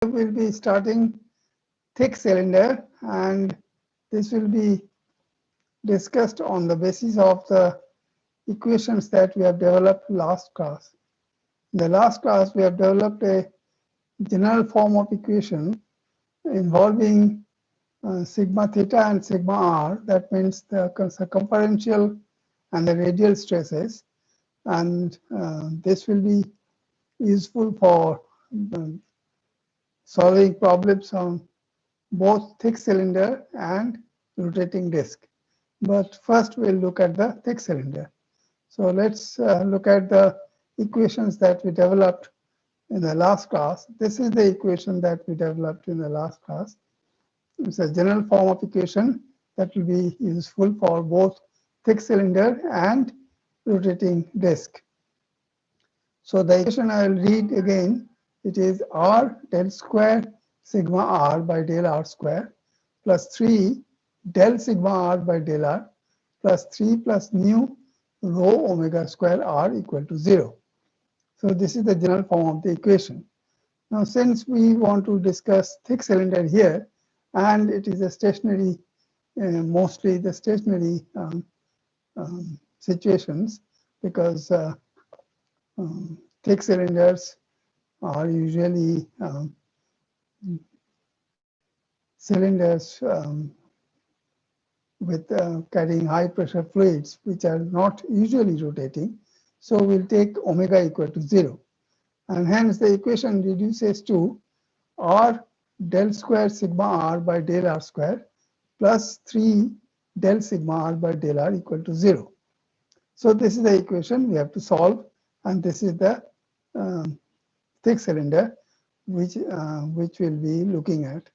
We'll be starting thick cylinder, and this will be discussed on the basis of the equations that we have developed last class. In the last class, we have developed a general form of equation involving sigma theta and sigma r. That means the circumferential and the radial stresses, and this will be useful for solving problems on both thick cylinder and rotating disk. But first we'll look at the thick cylinder. So let's look at the equations that we developed in the last class. This is the equation that we developed in the last class. It's a general form of equation that will be useful for both thick cylinder and rotating disk. So the equation I will read again. It is R del square sigma r by del r square plus 3 del sigma r by del r plus 3 plus nu rho omega square r equal to 0. So this is the general form of the equation. Now, since we want to discuss thick cylinder here, and it is a stationary, mostly the stationary situations, because thick cylinders are usually cylinders with carrying high pressure fluids, which are not usually rotating. So we'll take omega equal to 0. And hence the equation reduces to r del square sigma r by del r square plus 3 del sigma r by del r equal to 0. So this is the equation we have to solve, and this is the thick cylinder which we'll be looking at.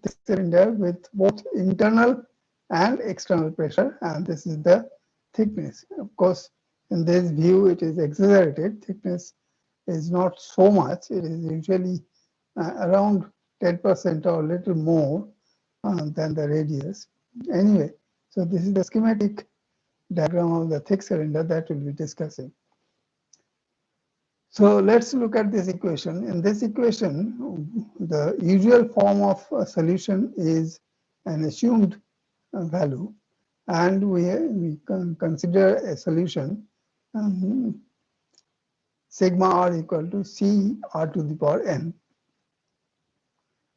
Thick cylinder with both internal and external pressure, and this is the thickness. Of course, in this view it is exaggerated. Thickness is not so much. It is usually around 10% or a little more than the radius. Anyway, so this is the schematic diagram of the thick cylinder that we'll be discussing. So let's look at this equation. In this equation, the usual form of a solution is an assumed value, and we can consider a solution sigma r equal to c r to the power n,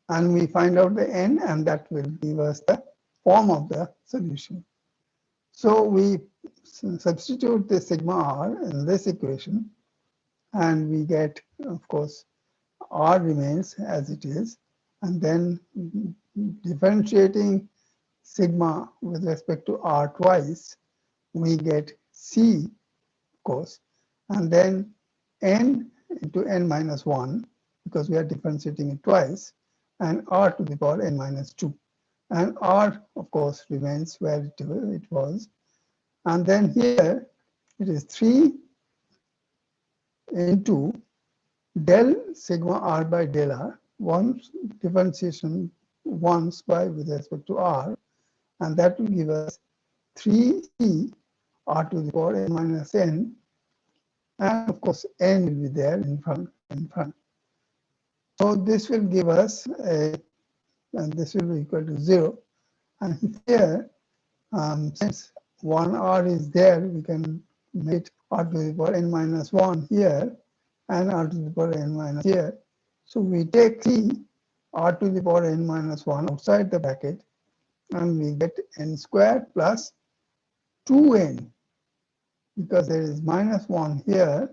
and we find out the n, and that will give us the form of the solution. So we substitute the sigma r in this equation, and we get, of course, r remains as it is, and then differentiating sigma with respect to r twice, we get c, of course, and then n into n minus 1, because we are differentiating it twice, and r to the power n minus 2. And r, of course, remains where it was. And then here it is 3 into del sigma r by del r, once differentiation once by with respect to r, and that will give us 3c r to the power n minus n, and of course n will be there in front. So this will give us and this will be equal to 0. And here, since 1r is there, we can make r to the power n minus 1 here, and r to the power n minus here. So we take 3 r to the power n minus 1 outside the bracket, and we get n squared plus 2n, because there is minus 1 here,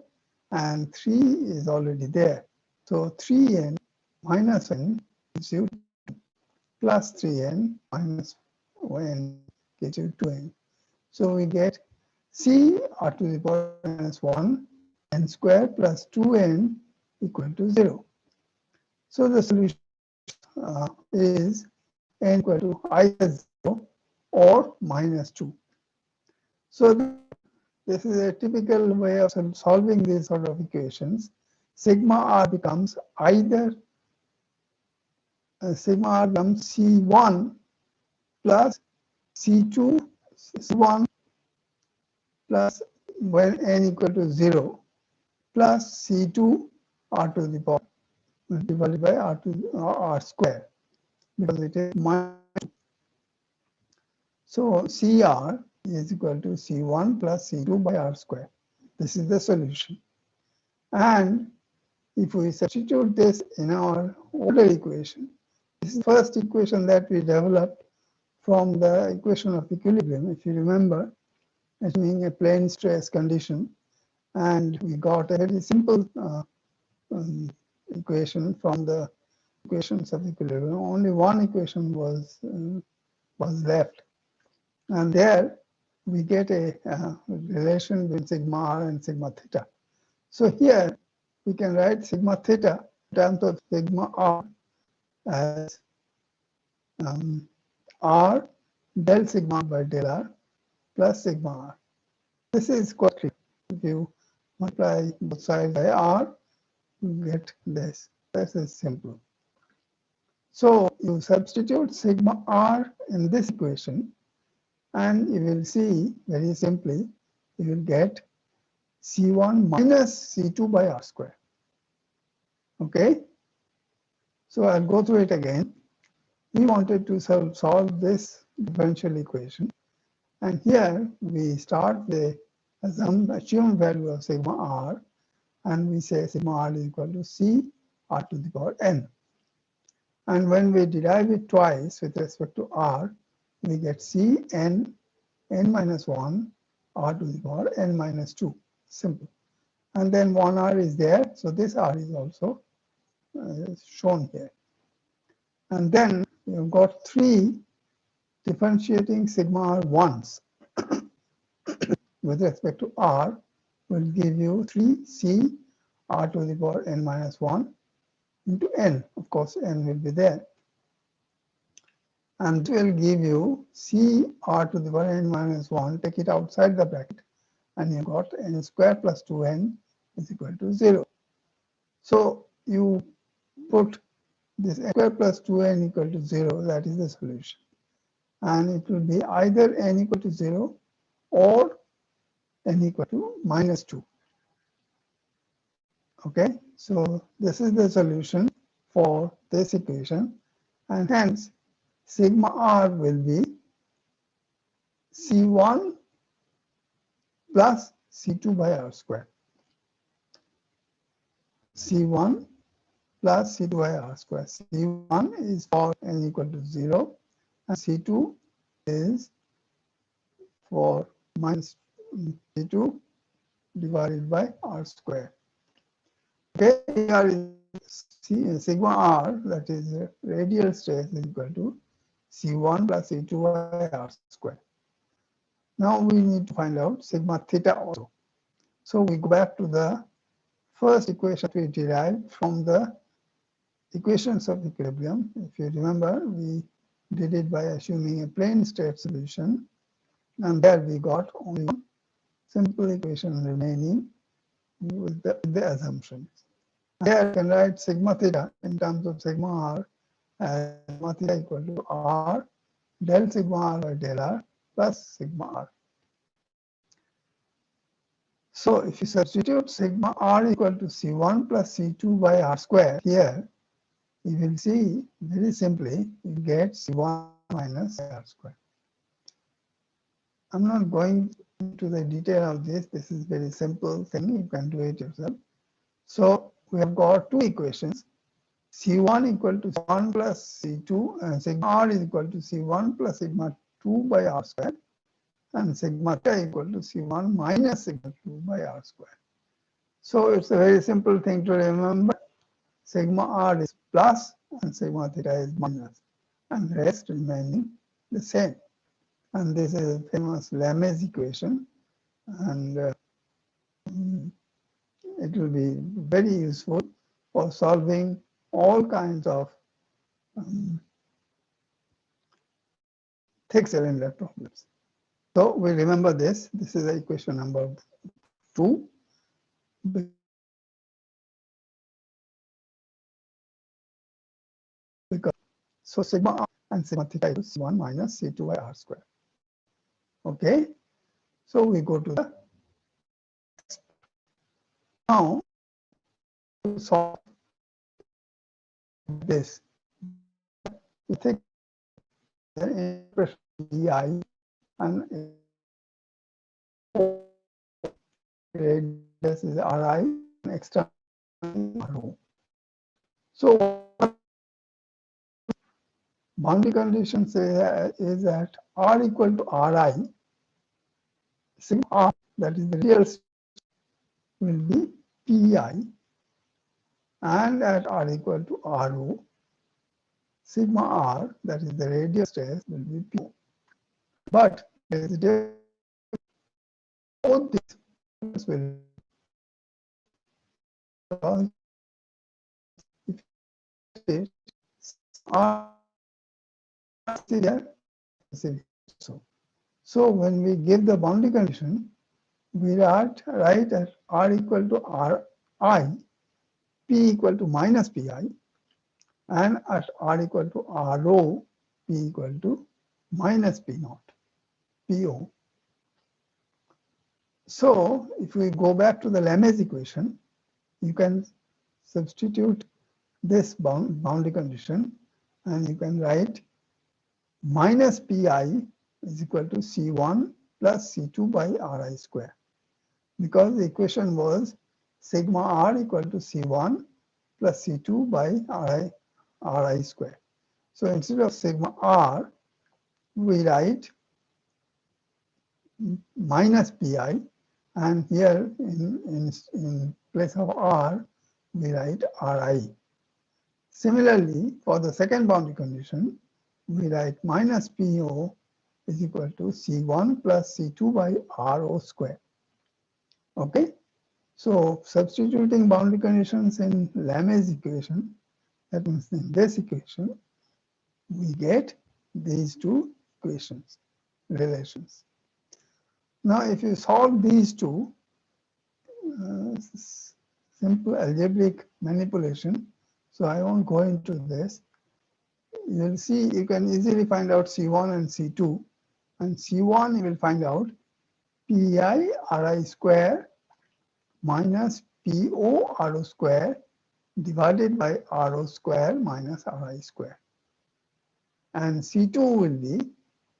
and 3 is already there. So 3n minus n gives you plus 3n minus n gives you 2n. So we get c r to the power minus 1 n squared plus 2n equal to 0. So the solution is n equal to either 0 or minus 2. So this is a typical way of solving these sort of equations. Sigma r becomes either sigma r becomes c1 plus c2 c1 plus when n equal to 0 plus c2 r to the power divided by r to r square, because it is minus 2. So CR is equal to C1 plus C2 by r square. This is the solution. And if we substitute this in our order equation, this is the first equation that we developed from the equation of equilibrium. If you remember, assuming a plane stress condition, and we got a very simple equation from the equations of equilibrium. Only one equation was left, and there we get a relation between sigma r and sigma theta. So here we can write sigma theta in terms of sigma r as r del sigma by del r plus sigma r. This is quite clear. If you multiply both sides by r, you get this. This is simple. So you substitute sigma r in this equation, and you will see very simply, you will get C1 minus C2 by r square. Okay? So I'll go through it again. We wanted to solve this differential equation. And here we start with some assumed value of sigma r, and we say sigma r is equal to C r to the power n. And when we derive it twice with respect to r, we get C n minus 1 r to the power n minus 2. Simple. And then 1 r is there, so this r is also shown here. And then you've got 3 differentiating sigma r once with respect to r will give you 3c r to the power n minus 1 into n. Of course, n will be there. And it will give you c r to the power n minus 1. Take it outside the bracket, and you got n square plus 2n is equal to 0. So you put this n square plus 2n equal to 0, that is the solution. And it will be either n equal to 0 or n equal to minus 2. Okay, so this is the solution for this equation, and hence sigma r will be C1 plus C2 by r square. C1 plus C2 by r square. C1 is for n equal to 0, and C2 is for minus C2 divided by r square. Okay, here is sigma r, that is radial stress, is equal to C1 plus C2 by r square. Now we need to find out sigma theta also. So we go back to the first equation we derived from the equations of equilibrium. If you remember, we did it by assuming a plane state solution, and there we got only one simple equation remaining with the assumptions. Here I can write sigma theta in terms of sigma r as sigma theta equal to r del sigma r by del r plus sigma r. So if you substitute sigma r equal to C1 plus C2 by r square here, you will see very simply you get C1 minus r square. I'm not going into the detail of this. This is very simple thing. You can do it yourself. So we have got two equations. C1 equal to 1 plus C2, and sigma r is equal to C1 plus sigma 2 by r square, and sigma theta equal to C1 minus sigma 2 by r square. So it's a very simple thing to remember. Sigma r is plus and sigma theta is minus, and the rest remaining the same. And this is a famous Lamè's equation, and it will be very useful for solving all kinds of thick cylinder problems. So we remember this. This is equation number 2. Because so sigma r and sigma theta is C1 minus C2 by r square. Okay, so we go to the now to solve this. You think the impression di and radius is ri and external rho. So boundary condition is that r equal to ri, sigma r, that is the real will be pi, and at r equal to ro, sigma r, that is the radial stress, will be p. But there is both these will r so when we give the boundary condition, we write at r equal to ri, p equal to minus pi, and at r equal to ro, p equal to minus p naught, po. So if we go back to the Lamez equation, you can substitute this boundary condition, and you can write minus pi is equal to C1 plus C2 by Ri square, because the equation was sigma r equal to C1 plus C2 by Ri square. So instead of sigma r, we write minus pi, and here in place of r, we write Ri. Similarly, for the second boundary condition, we write minus PO is equal to C1 plus C2 by RO square. Okay? So substituting boundary conditions in Lamez equation, that means in this equation, we get these two equations, relations. Now if you solve these two, simple algebraic manipulation, so I won't go into this. You'll see you can easily find out C1 and C2. And C1 you will find out pi Ri square minus PO RO square divided by RO square minus Ri square. And C2 will be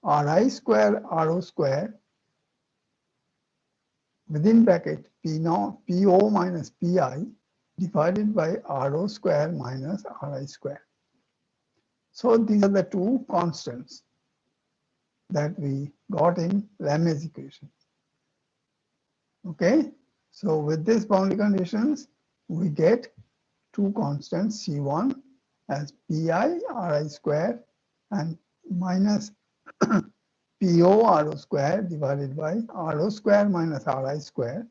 Ri square RO square within bracket PO minus PI divided by RO square minus Ri square. So these are the two constants that we got in Lamez equation. Okay, so with these boundary conditions, we get two constants C1 as pi Ri square and minus PO RO square divided by RO square minus Ri square,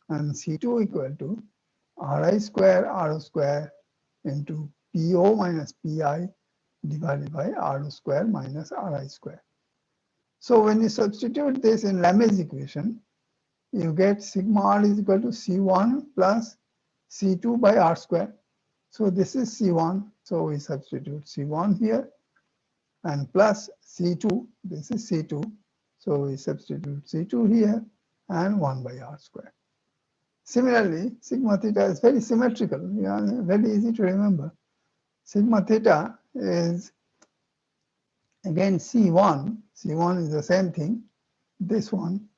and C2 equal to Ri square RO square into PO minus PI divided by RO square minus Ri square. So when you substitute this in Lamez equation, you get sigma r is equal to C1 plus C2 by R square. So this is C1, so we substitute C1 here, and plus C2, this is C2, so we substitute C2 here, and 1 by R square. Similarly, sigma theta is very symmetrical, very easy to remember. Sigma theta is again C1, C1 is the same thing, this one,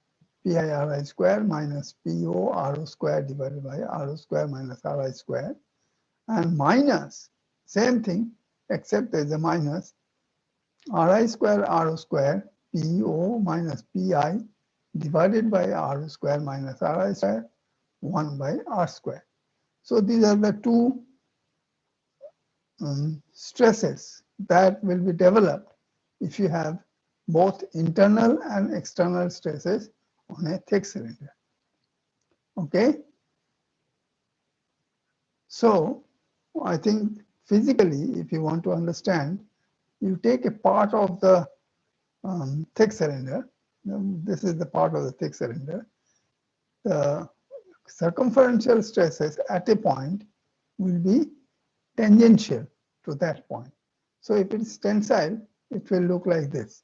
pi Ri square minus PO RO square divided by RO square minus Ri square, and minus, same thing, except there's a minus, Ri square RO square PO minus PI divided by RO square minus Ri square, 1 by R square. So these are the two stresses that will be developed if you have both internal and external stresses on a thick cylinder. Okay? So I think physically, if you want to understand, you take a part of the thick cylinder. This is the part of the thick cylinder. The circumferential stresses at a point will be tangential to that point. So if it is tensile, it will look like this.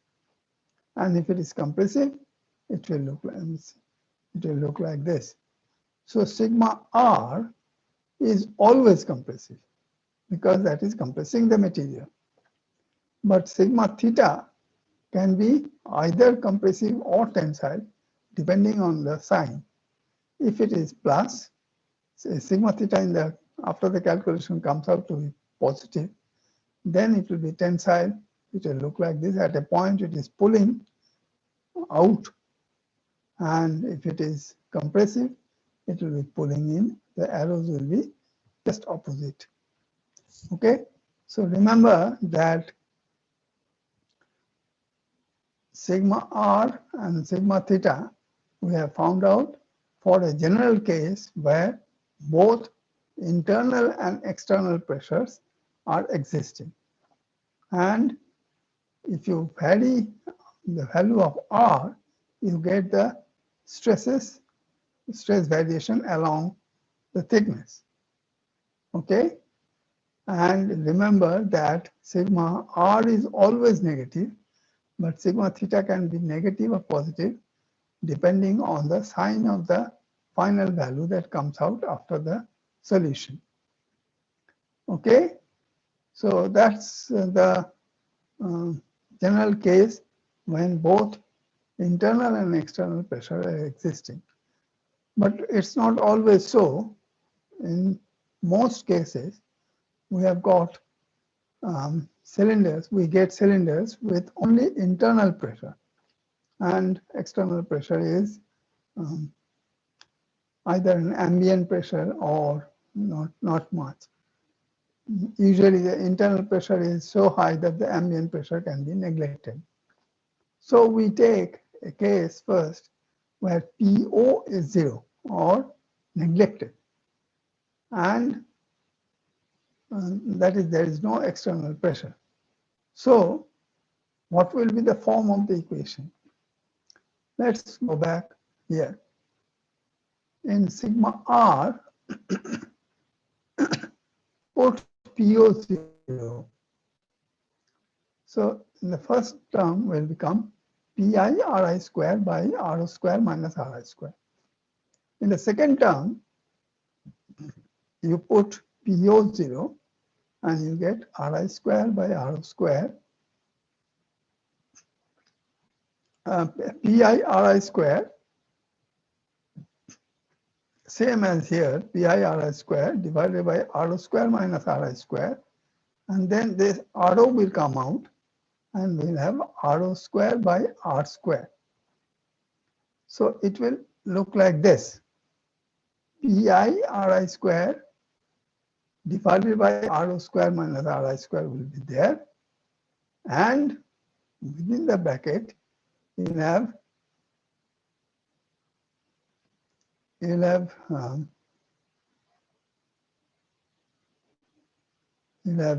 And if it is compressive, it will look like this. So sigma r is always compressive, because that is compressing the material. But sigma theta can be either compressive or tensile depending on the sign. If it is plus, say sigma theta in the after the calculation comes out to be positive, then it will be tensile. It will look like this. At a point it is pulling out, and if it is compressive, it will be pulling in. The arrows will be just opposite. Okay, so remember that sigma r and sigma theta we have found out for a general case where both internal and external pressures are existing. And if you vary the value of r, you get the stress variation along the thickness. Okay, and remember that sigma r is always negative, but sigma theta can be negative or positive depending on the sign of the final value that comes out after the solution. Okay, so that's the general case when both internal and external pressure are existing. But it's not always so. In most cases, we have got cylinders, we get cylinders with only internal pressure, and external pressure is either an ambient pressure or not much. Usually the internal pressure is so high that the ambient pressure can be neglected. So we take a case first where PO is 0 or neglected, and that is, there is no external pressure. So what will be the form of the equation? Let's go back here. In sigma r, put PO 0. So in the first term will become pi Ri square by Ro square minus Ri square. In the second term, you put PO 0 and you get Ri square by Ro square. Pi Ri square, same as here, pi Ri square divided by Ro square minus Ri square, and then this Ro will come out and we'll have Ro square by R square. So it will look like this. Pi Ri square divided by Ro square minus Ri square will be there, and within the bracket you'll have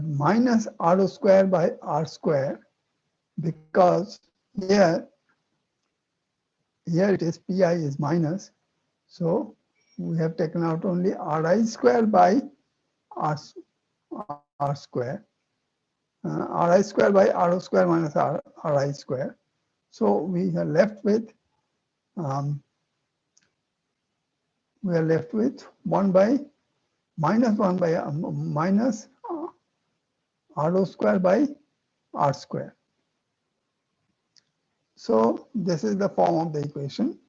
minus Ro square by R square, because here it is pi is minus, so we have taken out only Ri square by R square, Ri square by Ro square minus Ri square. So we are left with 1 by minus Ro square by R square. So this is the form of the equation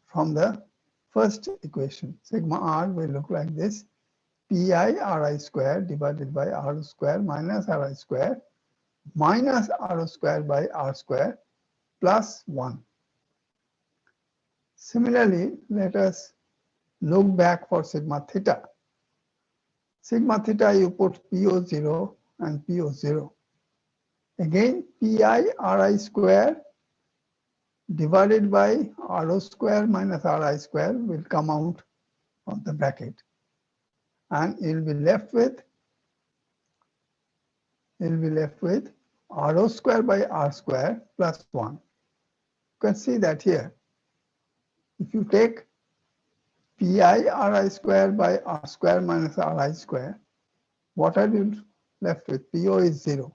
from the first equation. Sigma r will look like this: pi Ri square divided by Ro square minus Ri square minus Ro square by R square plus 1. Similarly, let us look back for sigma theta. Sigma theta, you put PO 0 and PO 0. Again, pi Ri square divided by Ro square minus Ri square will come out of the bracket, and you'll be left with Ro square by R square plus 1. You can see that here. If you take pi Ri square by R square minus Ri square, what are you left with? PO is 0.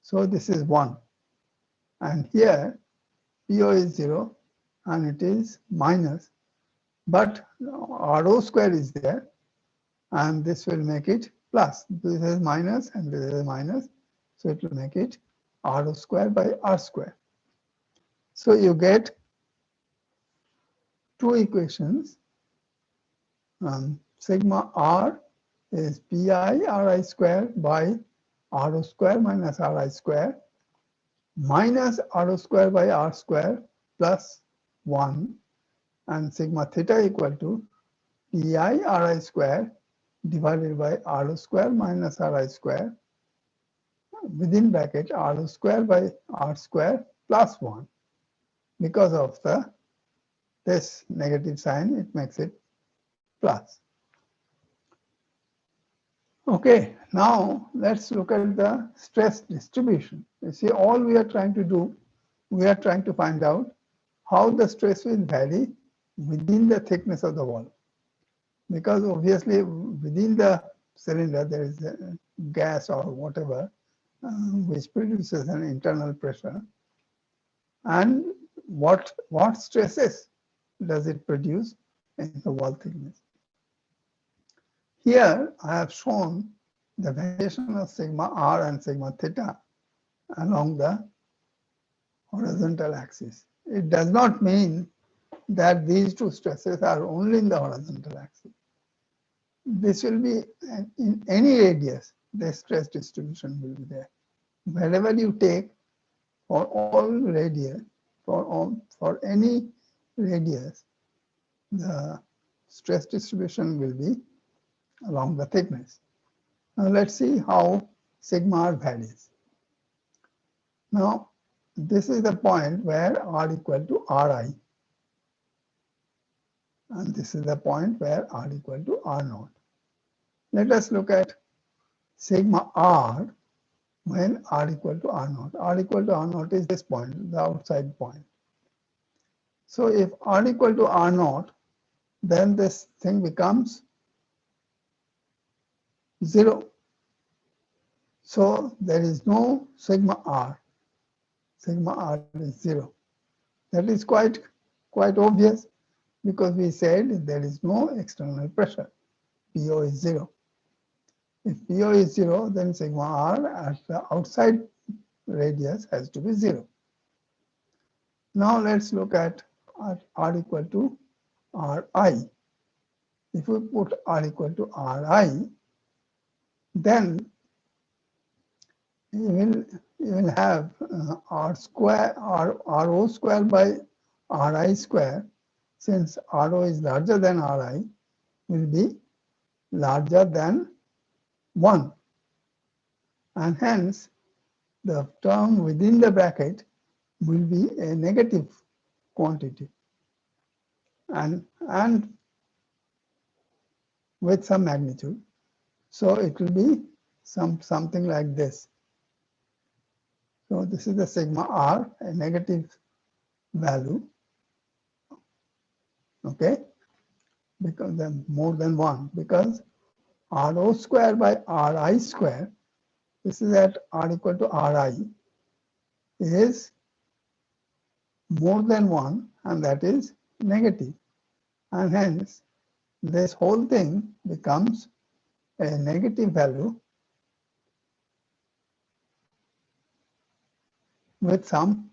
So this is 1. And here PO is 0 and it is minus, but Ro square is there, and this will make it plus. This is minus and this is minus. So it will make it rho square by r square. So you get two equations. Sigma r is pi ri square by rho square minus ri square minus rho square by r square plus 1, and sigma theta equal to pi ri square divided by rho square minus ri square within bracket rho square by r square plus 1. Because of this negative sign, it makes it plus. Okay, now let's look at the stress distribution. You see, all we are trying to do, we are trying to find out how the stress will vary within the thickness of the wall. Because obviously within the cylinder there is a gas or whatever which produces an internal pressure. And what stresses does it produce in the wall thickness? Here I have shown the variation of sigma r and sigma theta along the horizontal axis. It does not mean that these two stresses are only in the horizontal axis. This will be in any radius, the stress distribution will be there. Wherever you take for all radius, for any radius, the stress distribution will be along the thickness. Now let's see how sigma r varies. Now this is the point where r equal to ri, and this is the point where r equal to r naught. Let us look at sigma r when r equal to r naught. R equal to r naught is this point, the outside point. So if r equal to r naught, then this thing becomes 0. So there is no sigma r. Sigma r is 0. That is quite obvious, because we said there is no external pressure. PO is 0. If PO is 0, then sigma r at the outside radius has to be 0. Now let's look at r equal to ri. If we put r equal to ri, then you will have r square, rho square by ri square, since rho is larger than ri, will be larger than 1. And hence, the term within the bracket will be a negative quantity, and with some magnitude. So it will be something like this. So this is the sigma r, a negative value, okay, because then more than 1, because rho square by ri square, this is at r equal to ri, is more than 1, and that is negative. And hence, this whole thing becomes a negative value with some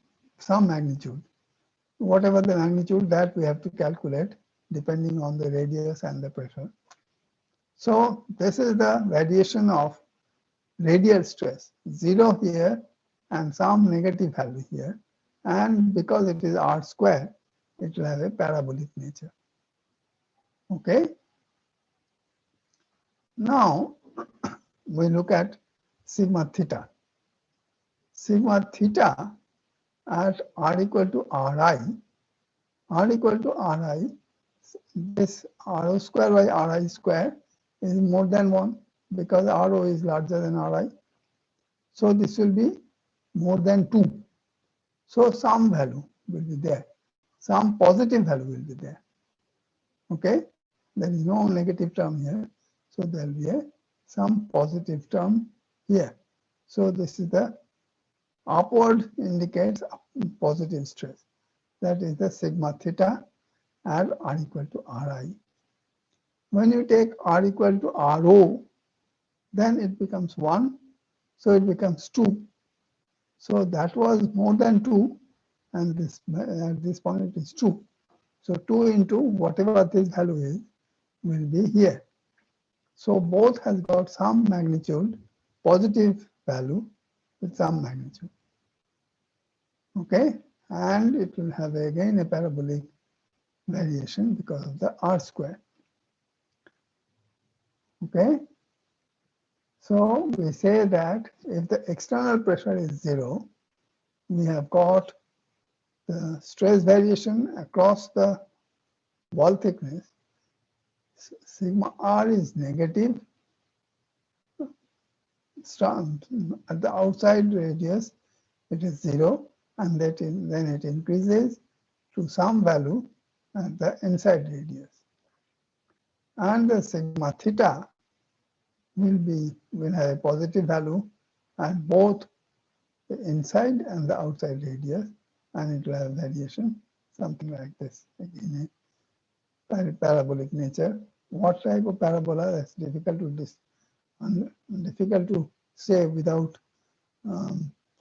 magnitude. Whatever the magnitude, that we have to calculate depending on the radius and the pressure. So this is the variation of radial stress, 0 here and some negative value here. And because it is r square, it will have a parabolic nature. Okay. Now we look at sigma theta. Sigma theta at r equal to ri, this rho square by ri square is more than 1, because rho is larger than ri. So this will be more than 2. So some value will be there. Some positive value will be there. Okay? There is no negative term here. So there will be some positive term here. So this is the upward indicates positive stress. That is the sigma theta at r equal to ri. When you take r equal to rho, then it becomes 1, so it becomes 2. So that was more than 2, and this at this point it is 2. So 2 into whatever this value is will be here. So both has got some magnitude, positive value with some magnitude. Okay, and it will have again a parabolic variation because of the r square. Okay, so we say that if the external pressure is 0, we have got the stress variation across the wall thickness. Sigma r is negative. At the outside radius, it is 0, and then it increases to some value at the inside radius. And the sigma theta will have a positive value at both the inside and the outside radius, and it will have variation something like this, again a parabolic nature. What type of parabola? That's difficult to say without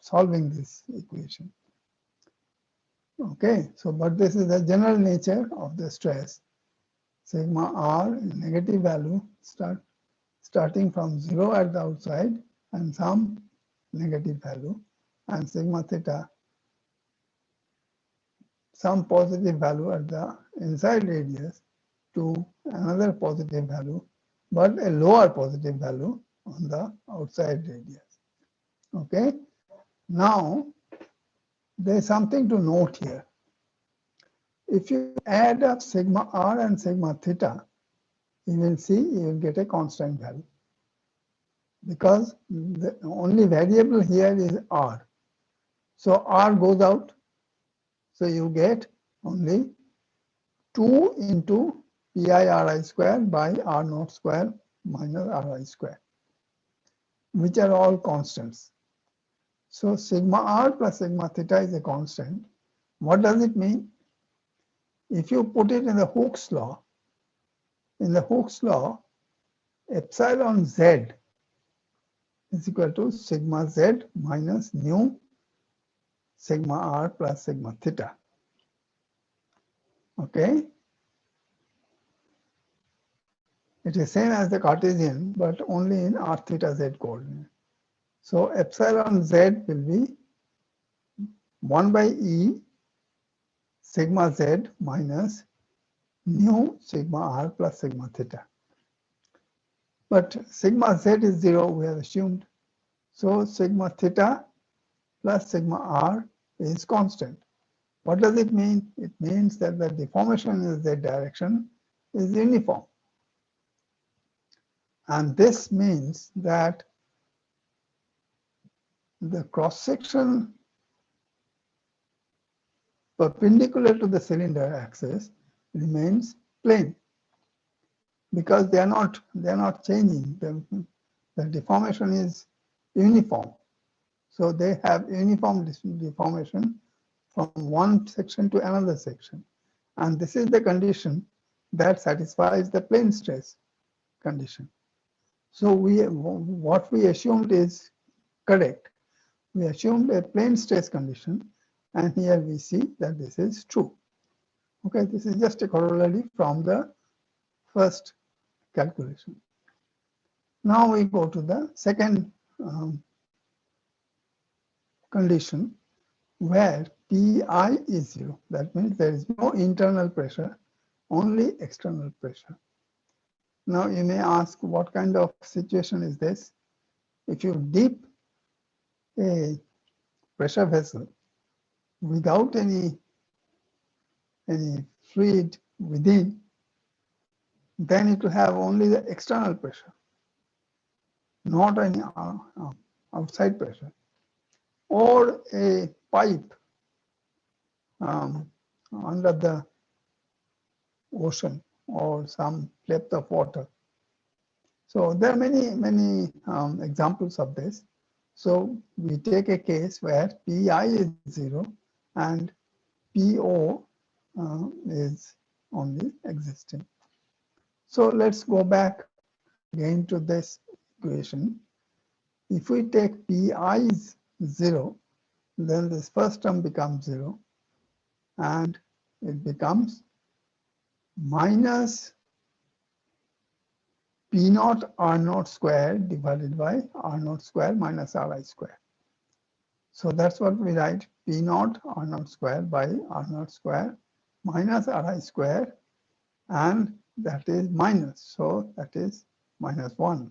solving this equation. Okay, so but this is the general nature of the stress. Sigma r, negative value, starting from 0 at the outside and some negative value, and sigma theta, some positive value at the inside radius to another positive value, but a lower positive value on the outside radius. Okay, now there's something to note here. If you add up sigma r and sigma theta, you will see you will get a constant value, because the only variable here is r. So r goes out, so you get only 2 into pi ri square by r naught square minus ri square, which are all constants. So sigma r plus sigma theta is a constant. What does it mean? If you put it in the Hooke's law, epsilon z is equal to sigma z minus nu sigma r plus sigma theta. Okay? It is same as the Cartesian, but only in r theta z coordinate. So epsilon z will be 1 by e sigma z minus nu sigma r plus sigma theta. But sigma z is 0, we have assumed. So sigma theta plus sigma r is constant. What does it mean? It means that the deformation in the z direction is uniform. And this means that the cross section perpendicular to the cylinder axis remains plane, because they are not changing. The deformation is uniform. So they have uniform deformation from one section to another section. And this is the condition that satisfies the plane stress condition. So what we assumed is correct. We assumed a plane stress condition, and here we see that this is true. Okay, this is just a corollary from the first calculation. Now we go to the second condition, where Pi is 0. That means there is no internal pressure, only external pressure. Now you may ask, what kind of situation is this? If you dip a pressure vessel without any fluid within, then it will have only the external pressure, not any outside pressure. Or a pipe under the ocean or some depth of water. So there are many examples of this. So we take a case where Pi is 0 and Po is only existing. So let's go back again to this equation, if we take pi is 0, then this first term becomes 0, and it becomes minus P naught R naught square divided by R naught square minus Ri square. So that's what we write, P naught R naught square by R naught square minus Ri square, and that is minus, so that is minus 1.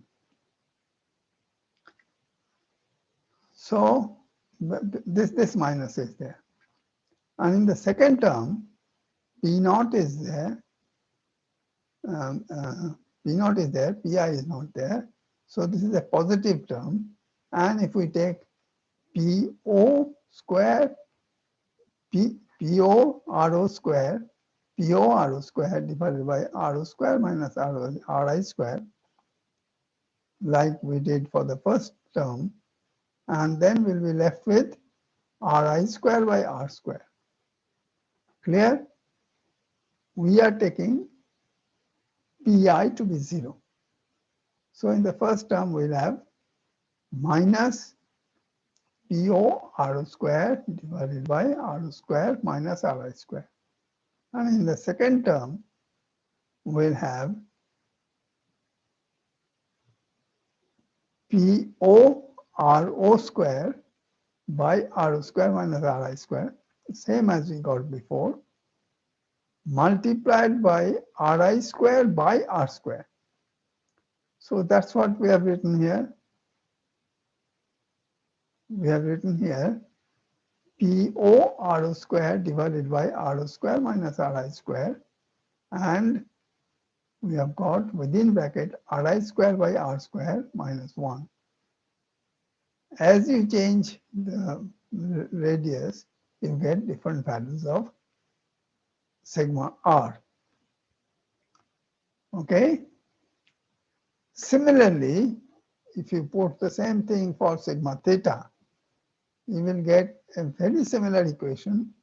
So this minus is there. And in the second term, P naught is there, P naught is there, Pi is not there. So this is a positive term. And if we take PO square, PO RO square, PO RO square divided by RO square minus RI square, like we did for the first term, and then we'll be left with Ri square by R square. Clear? We are taking Pi to be 0. So in the first term, we'll have minus PO RO square divided by RO square minus Ri square. And in the second term, we'll have PO RO square by RO square minus Ri square, same as we got before, multiplied by Ri square by R square. So that's what we have written here. We have written here PO RO square divided by RO square minus Ri square, and we have got within bracket Ri square by R square minus 1. As you change the radius, you get different values of sigma r. Okay? Similarly, if you put the same thing for sigma theta, you will get a very similar equation,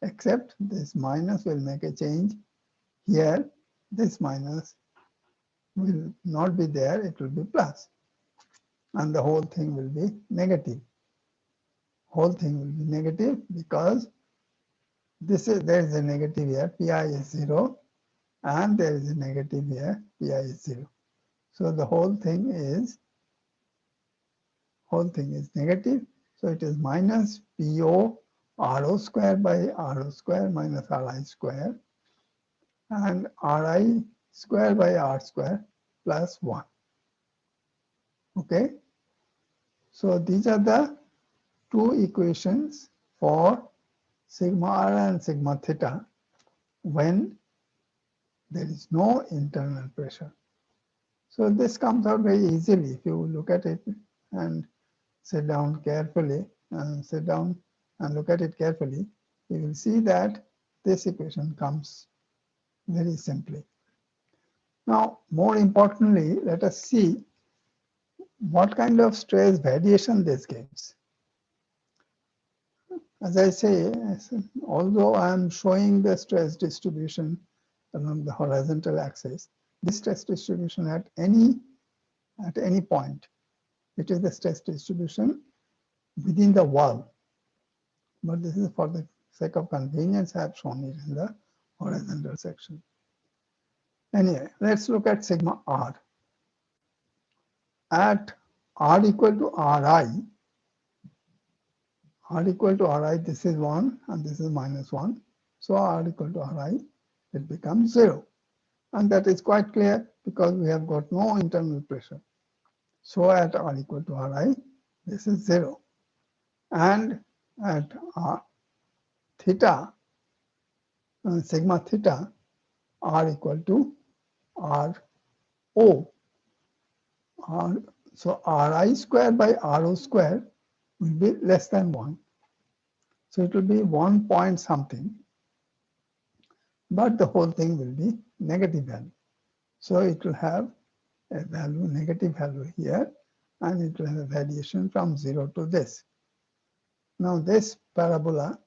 except this minus will make a change. Here, this minus will not be there, it will be plus. And the whole thing will be negative. Whole thing will be negative because there is a negative here, Pi is 0, and there is a negative here, Pi is 0. So the whole thing is negative. So it is minus PO RO square by RO square minus Ri square, and Ri square by R square plus 1. Okay? So these are the two equations for sigma r and sigma theta when there is no internal pressure. So this comes out very easily if you look at it and sit down carefully and look at it carefully. You will see that this equation comes very simply. Now, more importantly, let us see what kind of stress variation this gives. As I say, although I am showing the stress distribution along the horizontal axis, this stress distribution at any point, it is the stress distribution within the wall. But this is for the sake of convenience, I have shown it in the horizontal section. Anyway, let's look at sigma r. At r equal to ri, this is 1 and this is minus 1. So r equal to ri, it becomes 0. And that is quite clear because we have got no internal pressure. So at r equal to ri, this is 0. And at theta, sigma theta, r equal to ro. So ri square by ro square will be less than 1. So it will be 1 point something. But the whole thing will be negative value. So it will have a value, negative value here, and it will have a variation from 0 to this. Now this parabola,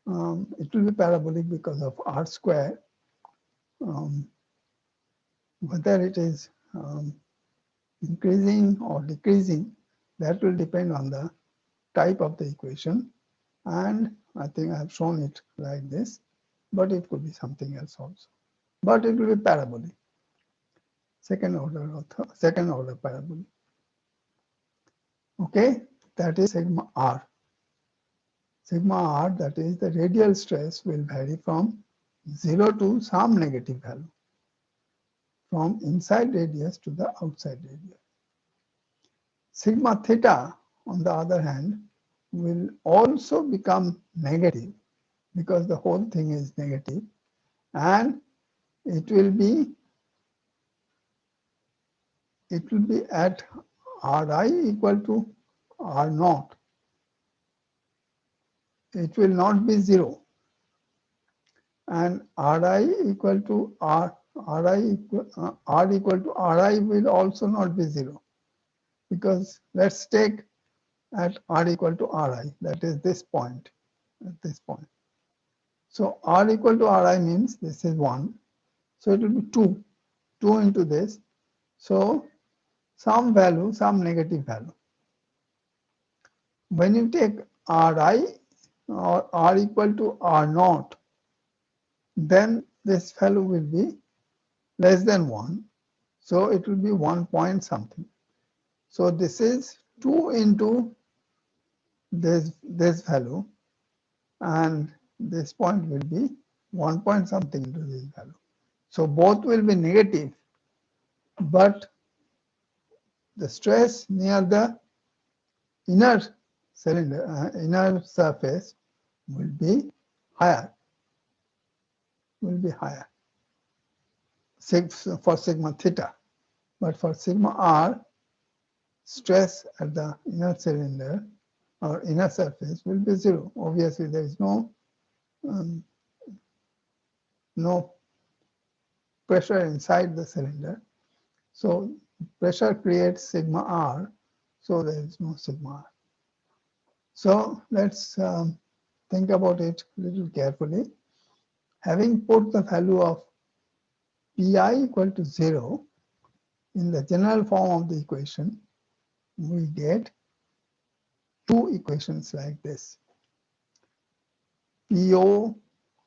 it will be parabolic because of r square. Whether it is increasing or decreasing, that will depend on the type of the equation. And I think I have shown it like this, but it could be something else also. But it will be parabolic, second order parabolic. Okay, that is sigma r. Sigma r, that is the radial stress, will vary from 0 to some negative value, from inside radius to the outside radius. Sigma theta, on the other hand, will also become negative because the whole thing is negative, and it will be at Ri equal to R naught. It will not be 0, and Ri equal to R equal to Ri will also not be 0, because let's take at R equal to Ri, that is this point, at this point. So R equal to Ri means this is 1, so it will be 2 into this, so some value, some negative value. When you take Ri or R equal to R naught, then this value will be less than 1, so it will be 1 point something. So this is 2 into this value, and this point will be 1 point something into this value. So both will be negative, but the stress near the inner cylinder, inner surface will be higher, for sigma theta. But for sigma r, stress at the inner cylinder or inner surface will be 0. Obviously, there is no pressure inside the cylinder. So pressure creates sigma r, so there is no sigma r. So let's think about it a little carefully. Having put the value of Pi equal to 0 in the general form of the equation, we get two equations like this. PO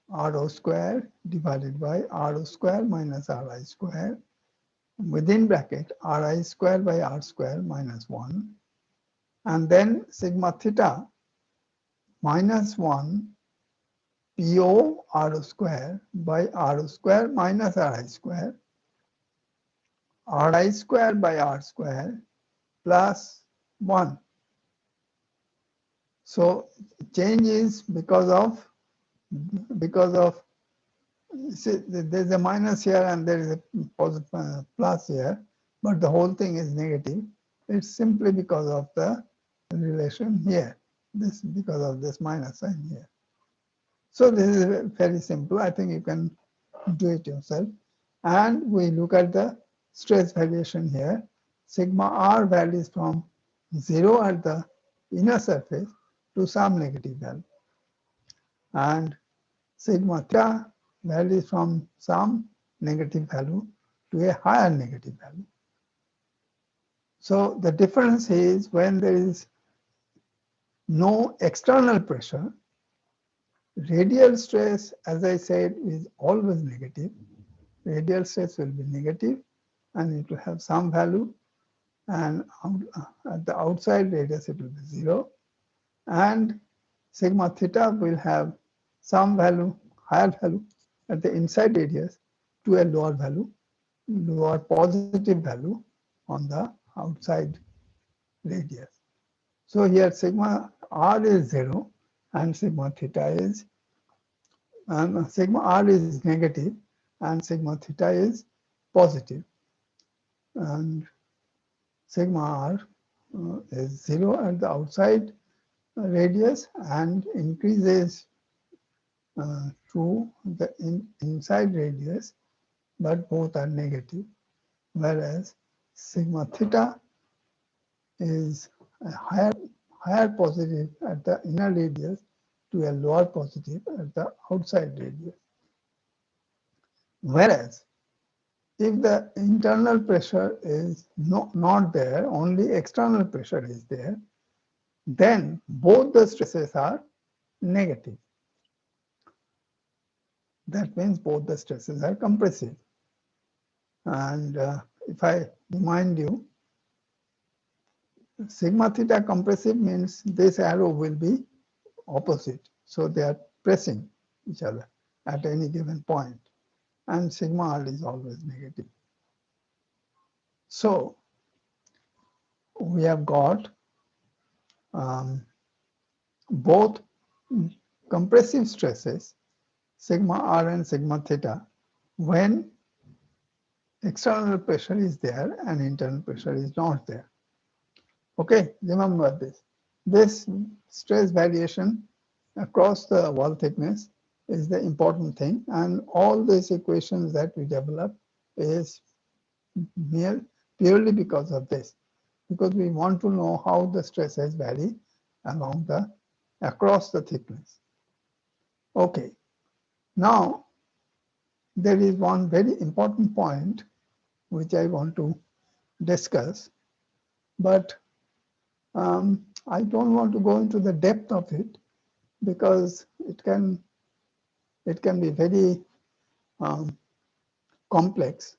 RO square divided by RO square minus RI square, within bracket RI square by R square minus 1, and then sigma theta minus 1 PO RO square by RO square minus RI square, RI square by R square plus 1. So change is because of see, there's a minus here and there is a positive plus here, but the whole thing is negative. It's simply because of the relation here. This because of this minus sign here. So this is very simple. I think you can do it yourself. And we look at the stress variation here. Sigma r varies from 0 at the inner surface to some negative value, and sigma theta varies from some negative value to a higher negative value. So the difference is when there is no external pressure, radial stress, as I said, is always negative. Radial stress will be negative and it will have some value, and at the outside radius it will be 0, and sigma theta will have some value, higher value at the inside radius to a lower value, lower positive value on the outside radius. So here sigma r is 0 and sigma theta is, sigma r is negative and sigma theta is positive, and sigma r is 0 at the outside radius and increases to the inside radius, but both are negative, whereas sigma theta is a higher positive at the inner radius to a lower positive at the outside radius. Whereas if the internal pressure is not there, only external pressure is there, then both the stresses are negative. That means both the stresses are compressive. And if I remind you, sigma theta compressive means this arrow will be opposite. So they are pressing each other at any given point. And sigma r is always negative. So we have got both compressive stresses, sigma r and sigma theta, when external pressure is there and internal pressure is not there. Okay, remember this. This stress variation across the wall thickness is the important thing, and all these equations that we develop is purely because of this, because we want to know how the stresses vary across the thickness. Okay, now there is one very important point which I want to discuss, but I don't want to go into the depth of it because it can be very complex,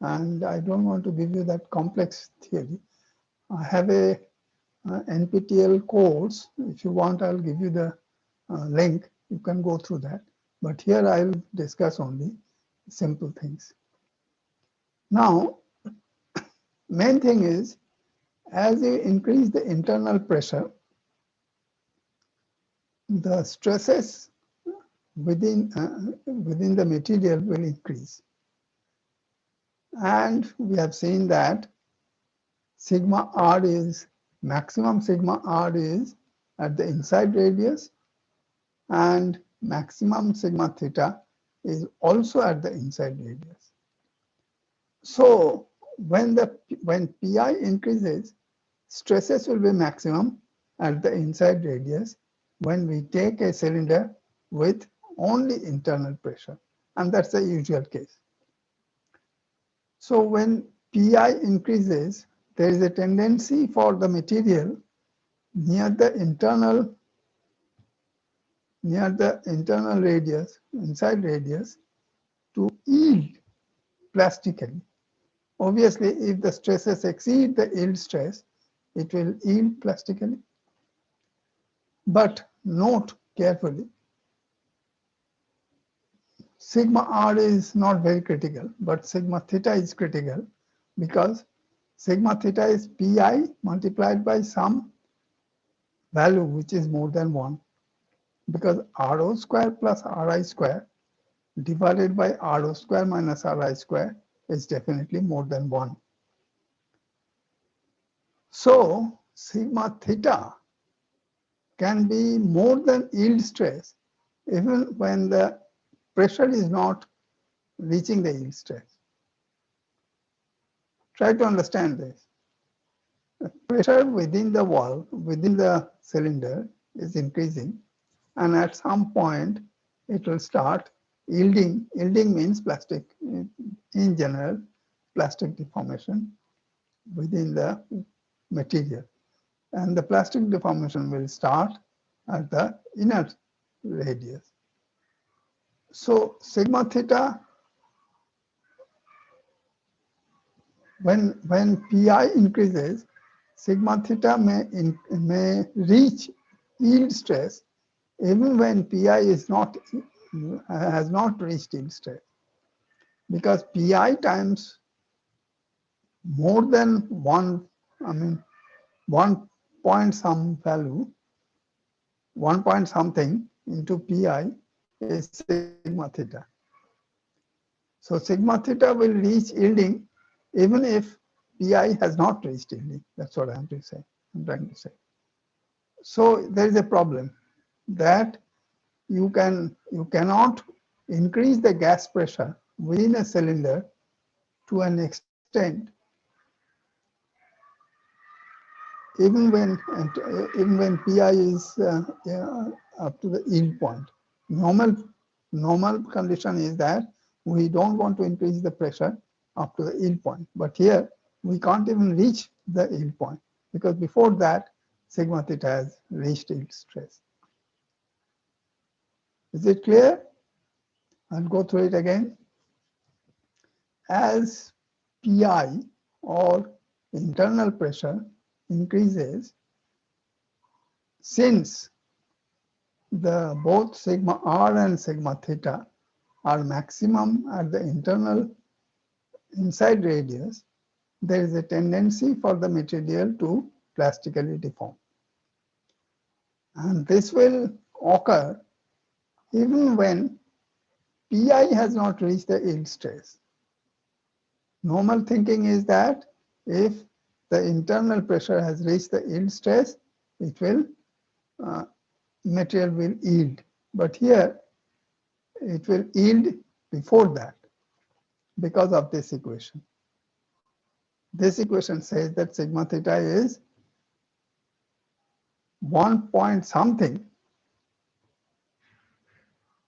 and I don't want to give you that complex theory. I have a NPTEL course. If you want, I'll give you the link. You can go through that. But here I'll discuss only simple things. Now, main thing is, as you increase the internal pressure, the stresses within the material will increase. And we have seen that sigma r is, maximum sigma r is at the inside radius, and maximum sigma theta is also at the inside radius. So when pi increases, stresses will be maximum at the inside radius when we take a cylinder with only internal pressure, and that's the usual case. So when pi increases, there is a tendency for the material near the internal radius, inside radius, to yield plastically. Obviously, if the stresses exceed the yield stress, it will yield plastically. But note carefully, sigma r is not very critical, but sigma theta is critical, because sigma theta is pi multiplied by some value which is more than 1, because rho square plus ri square divided by rho square minus ri square is definitely more than 1. So sigma theta can be more than yield stress even when the pressure is not reaching the yield stress. Try to understand this. The pressure within the wall, within the cylinder, is increasing, and at some point it will start yielding. Yielding means plastic, in general, plastic deformation within the material. And the plastic deformation will start at the inner radius. So sigma theta, when pi increases, sigma theta may reach yield stress even when pi has not reached yield stress, because pi times more than 1, 1 point some value, 1 point something into pi is sigma theta. So sigma theta will reach yielding even if pi has not reached yielding. That's what I'm trying to say. So there is a problem that you cannot increase the gas pressure within a cylinder to an extent even when pi is up to the yield point. Normal condition is that we don't want to increase the pressure up to the yield point. But here we can't even reach the yield point because before that sigma theta has reached yield stress. Is it clear? I'll go through it again. As Pi or internal pressure increases, since the both sigma r and sigma theta are maximum at the internal inside radius, there is a tendency for the material to plastically deform. And this will occur even when Pi has not reached the yield stress. Normal thinking is that if the internal pressure has reached the yield stress, it will material will yield. But here it will yield before that because of this equation. This equation says that sigma theta is 1 point something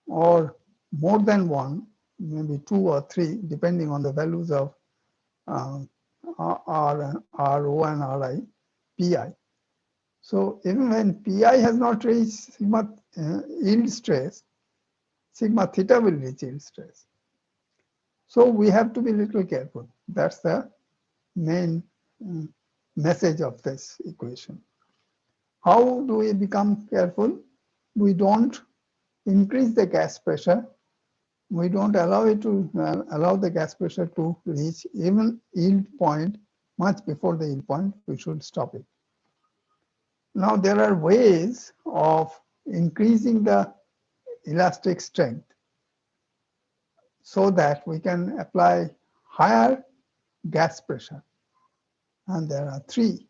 or more than 1, maybe 2 or 3, depending on the values of RO and RI, Pi. So even when Pi has not reached sigma yield stress, sigma theta will reach yield stress. So we have to be a little careful. That's the main message of this equation. How do we become careful? We don't increase the gas pressure. We don't allow it to allow the gas pressure to reach even yield point much before the yield point. We should stop it. Now there are ways of increasing the elastic strength so that we can apply higher gas pressure. And there are 3.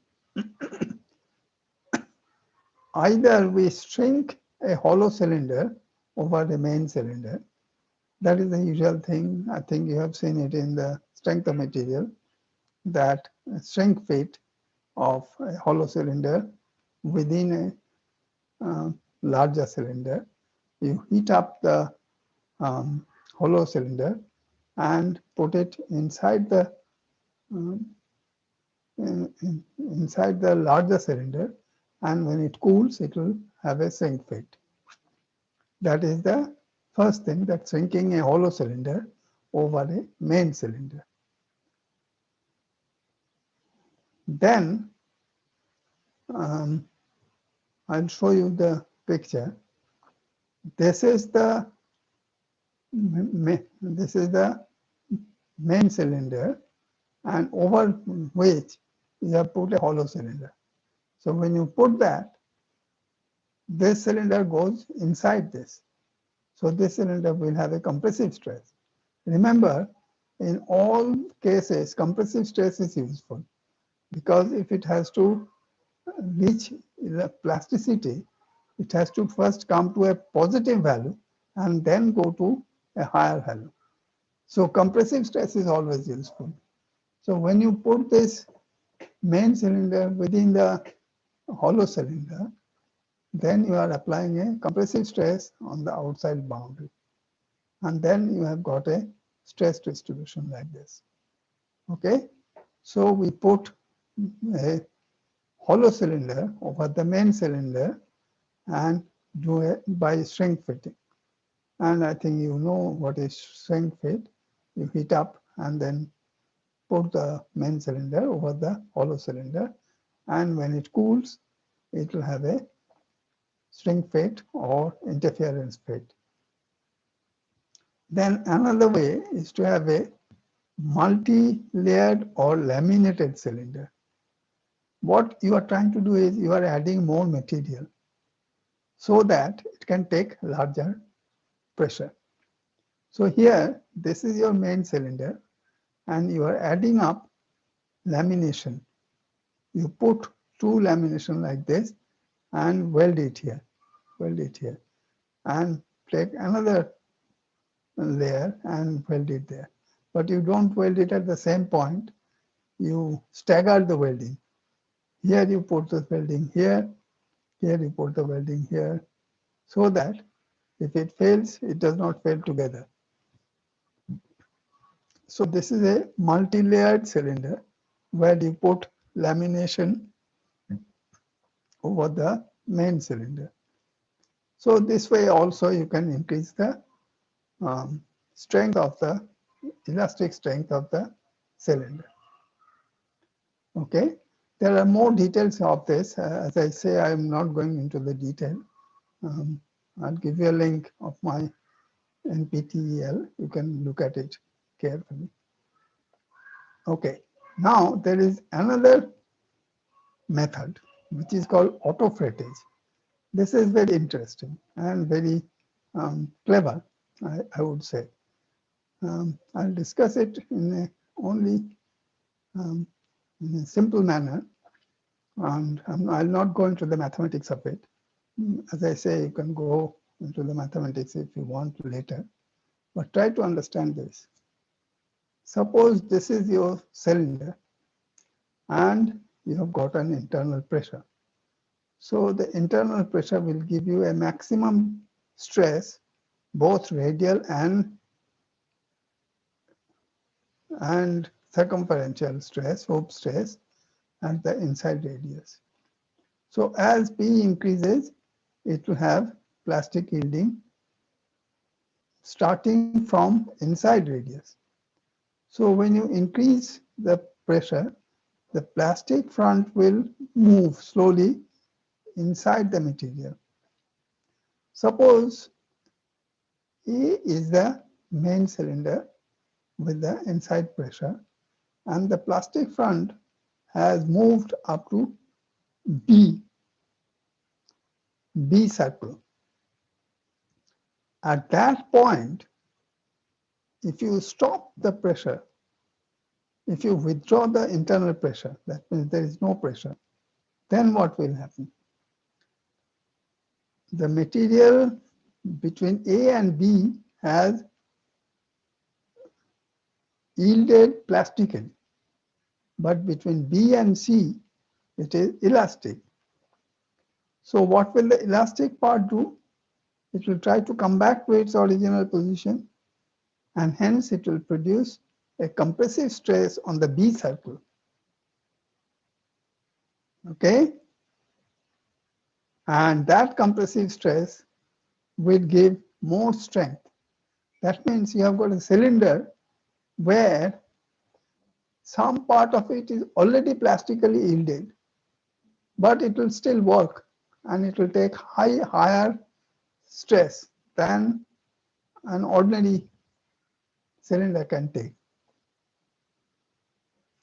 Either we shrink a hollow cylinder over the main cylinder. That is the usual thing. I think you have seen it in the strength of material, that shrink fit of a hollow cylinder within a larger cylinder. You heat up the hollow cylinder and put it inside the larger cylinder, and when it cools, it will have a shrink fit. That is the first thing, that shrinking a hollow cylinder over a main cylinder. Then I'll show you the picture. This is the main cylinder, and over which you have put a hollow cylinder. So when you put that, this cylinder goes inside this. So this cylinder will have a compressive stress. Remember, in all cases, compressive stress is useful because if it has to reach the plasticity, it has to first come to a positive value and then go to a higher value. So compressive stress is always useful. So when you put this main cylinder within the hollow cylinder, then you are applying a compressive stress on the outside boundary. And then you have got a stress distribution like this. Okay? So we put a hollow cylinder over the main cylinder and do it by shrink fitting. And I think you know what is shrink fit. You heat up and then put the main cylinder over the hollow cylinder, and when it cools, it will have a shrink fit or interference fit. Then another way is to have a multi-layered or laminated cylinder. What you are trying to do is you are adding more material so that it can take larger pressure. So here, this is your main cylinder, and you are adding up lamination. You put 2 lamination like this and weld it here, and take another layer and weld it there. But you don't weld it at the same point. You stagger the welding. Here you put the welding here you put the welding here, so that if it fails, it does not fail together. So this is a multi-layered cylinder where you put lamination over the main cylinder. So this way also you can increase the strength of the elastic strength of the cylinder. Okay, there are more details of this. As I say, I am not going into the detail. I'll give you a link of my NPTEL. You can look at it carefully. Okay, now there is another method which is called autofrettage. This is very interesting and very clever, I would say. I'll discuss it in a only in a simple manner, and I'll not go into the mathematics of it. As I say, you can go into the mathematics if you want later, but try to understand this. Suppose this is your cylinder and you have got an internal pressure. So the internal pressure will give you a maximum stress, both radial and circumferential stress, Hope stress, at the inside radius. So as P increases, it will have plastic yielding starting from inside radius. So when you increase the pressure, the plastic front will move slowly inside the material. Suppose A is the main cylinder with the inside pressure, and the plastic front has moved up to B circle. At that point, if you stop the pressure, if you withdraw the internal pressure, that means there is no pressure, then what will happen? The material between A and B has yielded plastically, but between B and C, it is elastic. So what will the elastic part do? It will try to come back to its original position, and hence it will produce a compressive stress on the B circle. Okay? And that compressive stress will give more strength. That means you have got a cylinder where some part of it is already plastically yielded, but it will still work and it will take higher stress than an ordinary cylinder can take.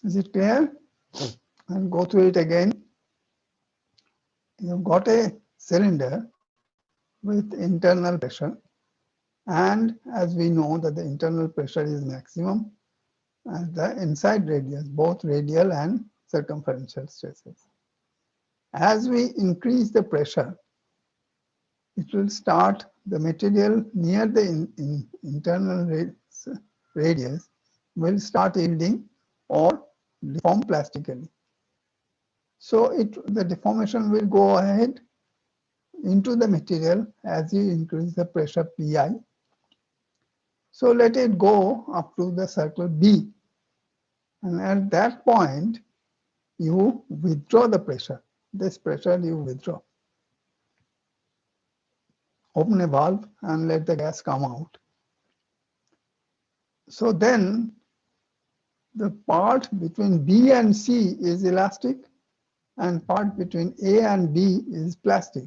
Is it clear? And go through it again. You've got a cylinder with internal pressure, and as we know that the internal pressure is maximum at the inside radius, both radial and circumferential stresses. As we increase the pressure, it will start the material near the internal radius will start yielding or deform plastically. So the deformation will go ahead into the material as you increase the pressure Pi. So let it go up to the circle B. And at that point, you withdraw the pressure. This pressure you withdraw. Open a valve and let the gas come out. So then the part between B and C is elastic, and part between A and B is plastic.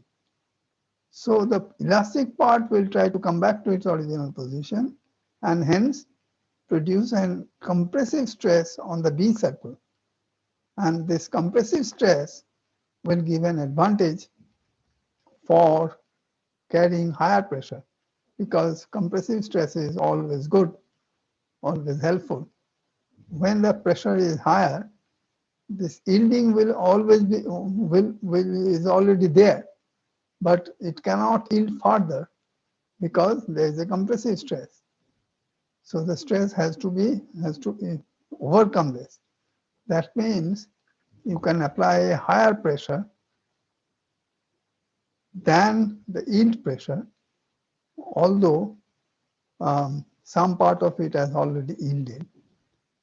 So the elastic part will try to come back to its original position and hence produce a compressive stress on the B circle. And this compressive stress will give an advantage for carrying higher pressure, because compressive stress is always good, always helpful. When the pressure is higher, this yielding will always be is already there, but it cannot yield further because there is a compressive stress. So the stress has to overcome this. That means you can apply a higher pressure than the yield pressure, although some part of it has already yielded.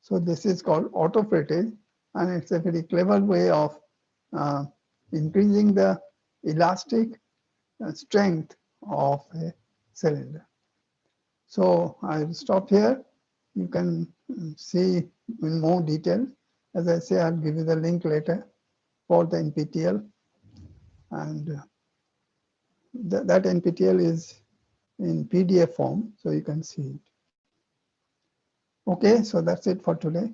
So this is called autofrettage, and it's a very clever way of uh, increasing the elastic strength of a cylinder. So I'll stop here. You can see in more detail. As I say, I'll give you the link later for the NPTEL, and that NPTEL is in PDF form, so you can see it. Okay, so that's it for today.